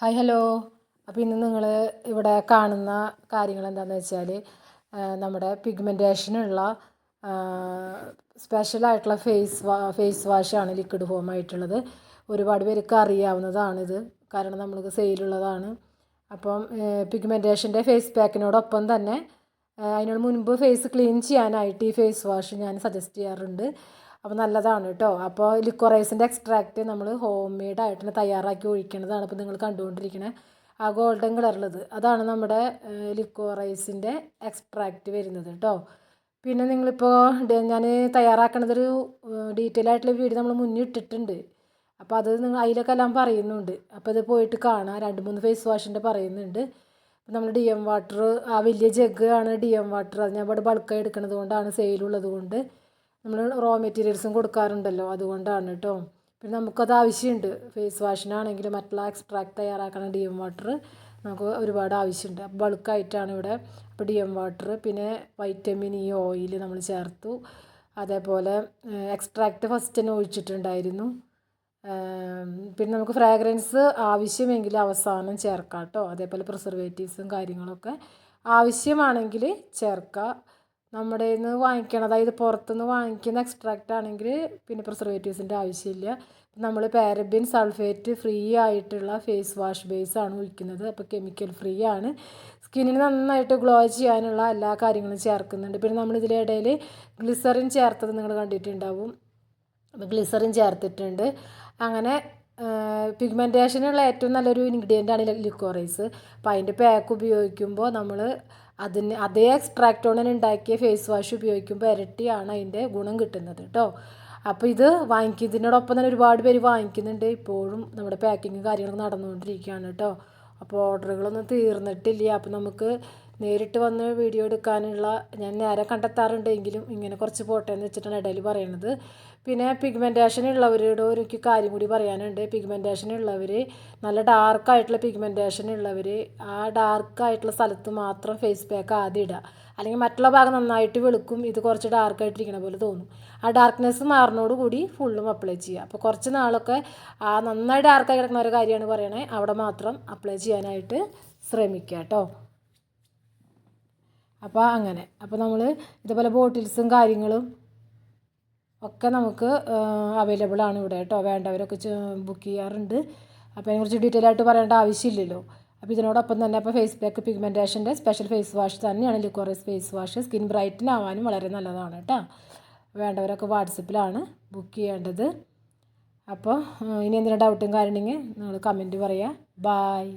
Hi hello. അപ്പോൾ ഇന്ന് നിങ്ങൾ ഇവിടെ കാണുന്ന കാര്യങ്ങൾ എന്താണെന്ന് വെച്ചാൽ നമ്മുടെ പിഗ്മെൻറ്റേഷനുള്ള സ്പെഷ്യലായിട്ടുള്ള ഫേസ് വാഷാണ് ലിക്വിഡ് ഫോം ആയിട്ടുള്ളത്. ഒരുപാട് പേർക്ക് അറിയാവുന്നതാണിത്, കാരണം നമ്മൾക്ക് സെയിലുള്ളതാണ്. അപ്പം പിഗ്മെൻറ്റേഷൻ്റെ ഫേസ് പാക്കിനോടൊപ്പം തന്നെ അതിനോട് മുൻപ് ഫേസ് ക്ലീൻ ചെയ്യാനായിട്ട് ഈ ഫേസ് വാഷ് ഞാൻ സജസ്റ്റ് ചെയ്യാറുണ്ട്. അപ്പോൾ നല്ലതാണ് കേട്ടോ. അപ്പോൾ ലിക്വറൈസിൻ്റെ എക്സ്ട്രാക്റ്റ് നമ്മൾ ഹോം മെയ്ഡായിട്ട് തയ്യാറാക്കി ഒഴിക്കുന്നതാണ്. അപ്പോൾ നിങ്ങൾ കണ്ടുകൊണ്ടിരിക്കുന്നത് ആ ഗോൾഡൻ കളറുള്ളത്, അതാണ് നമ്മുടെ ലിക്വറൈസിൻ്റെ എക്സ്ട്രാക്റ്റ് വരുന്നത് കേട്ടോ. പിന്നെ നിങ്ങളിപ്പോൾ ഞാൻ തയ്യാറാക്കണതൊരു ഡീറ്റെയിൽ ആയിട്ടുള്ള വീഡിയോ നമ്മൾ മുന്നിൽ ഇട്ടിട്ടുണ്ട്. അപ്പോൾ അത് നിങ്ങൾ അതിലൊക്കെ എല്ലാം പറയുന്നുണ്ട്. അപ്പോൾ ഇത് പോയിട്ട് കാണാം. 2-3 ഫേസ് വാഷിൻ്റെ പറയുന്നുണ്ട്. നമ്മൾ DM വാട്ടർ, ആ വലിയ ജഗ് ആണ് DM വാട്ടർ. അത് ഞാൻ ഇവിടെ ബൾക്കായി എടുക്കുന്നത് കൊണ്ടാണ്, സെയിലുള്ളത് കൊണ്ട്. നമ്മൾ റോ മെറ്റീരിയൽസും കൊടുക്കാറുണ്ടല്ലോ, അതുകൊണ്ടാണ് കേട്ടോ. പിന്നെ നമുക്കത് ആവശ്യമുണ്ട്. ഫേസ് വാഷിനാണെങ്കിലും മറ്റുള്ള എക്സ്ട്രാക്ട് തയ്യാറാക്കണം DM വാട്ടർ നമുക്ക് ഒരുപാട് ആവശ്യമുണ്ട്. അപ്പോൾ ബൾക്കായിട്ടാണ് ഇവിടെ. അപ്പോൾ DM വാട്ടർ, പിന്നെ വൈറ്റമിൻ E ഓയിൽ നമ്മൾ ചേർത്തു. അതേപോലെ എക്സ്ട്രാക്റ്റ് ഫസ്റ്റ് തന്നെ ഒഴിച്ചിട്ടുണ്ടായിരുന്നു. പിന്നെ നമുക്ക് ഫ്രാഗ്രൻസ് ആവശ്യമെങ്കിൽ അവസാനം ചേർക്കാം കേട്ടോ. അതേപോലെ പ്രിസർവേറ്റീവ്സും കാര്യങ്ങളൊക്കെ ആവശ്യമാണെങ്കിൽ ചേർക്കാം. നമ്മുടെ നിന്ന് വാങ്ങിക്കണം, അതായത് പുറത്തുനിന്ന് വാങ്ങിക്കുന്ന എക്സ്ട്രാക്റ്റ് ആണെങ്കിൽ പിന്നെ പ്രിസർവേറ്റീവ്സിൻ്റെ ആവശ്യമില്ല. നമ്മൾ പാരബിൻ സൾഫേറ്റ് ഫ്രീ ആയിട്ടുള്ള ഫേസ് വാഷ് ബേസാണ് ഒഴിക്കുന്നത്. അപ്പോൾ കെമിക്കൽ ഫ്രീ ആണ്. സ്കിന്നിന് നന്നായിട്ട് ഗ്ലോ ചെയ്യാനുള്ള എല്ലാ കാര്യങ്ങളും ചേർക്കുന്നുണ്ട്. പിന്നെ നമ്മൾ ഇതിലിടയിൽ ഗ്ലിസറിൻ ചേർത്തത് നിങ്ങൾ കണ്ടിട്ടുണ്ടാവും. അപ്പോൾ ഗ്ലിസറിൻ ചേർത്തിട്ടുണ്ട്. അങ്ങനെ പിഗ്മെൻറ്റേഷനുള്ള ഏറ്റവും നല്ലൊരു ഇൻഗ്രീഡിയൻ്റാണ് ലിക്വറൈസ്. അപ്പോൾ അതിൻ്റെ പാക്ക് ഉപയോഗിക്കുമ്പോൾ നമ്മൾ അതേ എക്സ്ട്രാക്റ്റ് കൊണ്ട് ഉണ്ടാക്കിയ ഫേസ് വാഷ് ഉപയോഗിക്കുമ്പോൾ ഇരട്ടിയാണ് അതിൻ്റെ ഗുണം കിട്ടുന്നത് കേട്ടോ. അപ്പോൾ ഇത് വാങ്ങിക്കുന്നതിനോടൊപ്പം തന്നെ ഒരുപാട് പേര് വാങ്ങിക്കുന്നുണ്ട്. ഇപ്പോഴും നമ്മുടെ പാക്കിങ് കാര്യങ്ങളൊക്കെ നടന്നുകൊണ്ടിരിക്കുകയാണ് കേട്ടോ. അപ്പോൾ ഓർഡറുകളൊന്നും തീർന്നിട്ടില്ല. അപ്പോൾ നമുക്ക് നേരിട്ട് വന്ന് വീഡിയോ എടുക്കാനുള്ള ഞാൻ നേരെ കണ്ടെത്താറുണ്ടെങ്കിലും ഇങ്ങനെ കുറച്ച് പോട്ടെ എന്ന് വെച്ചിട്ടാണ് ഇടയിൽ പറയുന്നത്. പിന്നെ പിഗ്മെൻറ്റേഷൻ ഉള്ളവരോട് എനിക്ക് കാര്യം കൂടി പറയാനുണ്ട്. പിഗ്മെൻറ്റേഷൻ ഉള്ളവർ, നല്ല ഡാർക്കായിട്ടുള്ള പിഗ്മെൻറ്റേഷൻ ഉള്ളവർ ആ ഡാർക്കായിട്ടുള്ള സ്ഥലത്ത് മാത്രം ഫേസ് പാക്ക് ആദ്യം ഇടുക. അല്ലെങ്കിൽ മറ്റുള്ള ഭാഗം നന്നായിട്ട് വെളുക്കും, ഇത് കുറച്ച് ഡാർക്കായിട്ടിരിക്കണ പോലെ തോന്നും. ആ ഡാർക്ക്നെസ് മാറുന്നതോടുകൂടി ഫുള്ളും അപ്ലൈ ചെയ്യുക. അപ്പോൾ കുറച്ച് നാളൊക്കെ ആ നന്നായി ഡാർക്കായി കിടക്കുന്ന ഒരു കാര്യമാണ് പറയണേ, അവിടെ മാത്രം അപ്ലൈ ചെയ്യാനായിട്ട് ശ്രമിക്കുക കേട്ടോ. അപ്പോൾ അങ്ങനെ, അപ്പോൾ നമ്മൾ ഇതുപോലെ ബോട്ടിൽസും കാര്യങ്ങളും ഒക്കെ നമുക്ക് അവൈലബിൾ ആണ് ഇവിടെ കേട്ടോ. വേണ്ടവരൊക്കെ ബുക്ക് ചെയ്യാറുണ്ട്. അപ്പോൾ അതിനെക്കുറിച്ച് ഡീറ്റെയിൽ ആയിട്ട് പറയേണ്ട ആവശ്യമില്ലല്ലോ. അപ്പോൾ ഇതിനോടൊപ്പം തന്നെ അപ്പോൾ ഫേസ് പാക്ക് പിഗ്മെൻറ്റേഷൻ്റെ സ്പെഷ്യൽ ഫേസ് വാഷ് തന്നെയാണ് liquorice face wash. Skin brighten ആവാനും വളരെ നല്ലതാണ് കേട്ടോ. വേണ്ടവരൊക്കെ വാട്സപ്പിലാണ് ബുക്ക് ചെയ്യേണ്ടത്. അപ്പോൾ ഇനി എന്തെങ്കിലും ഡൗട്ടും കാര്യമുണ്ടെങ്കിൽ നിങ്ങൾ കമൻറ്റ് പറയുക. ബായ്.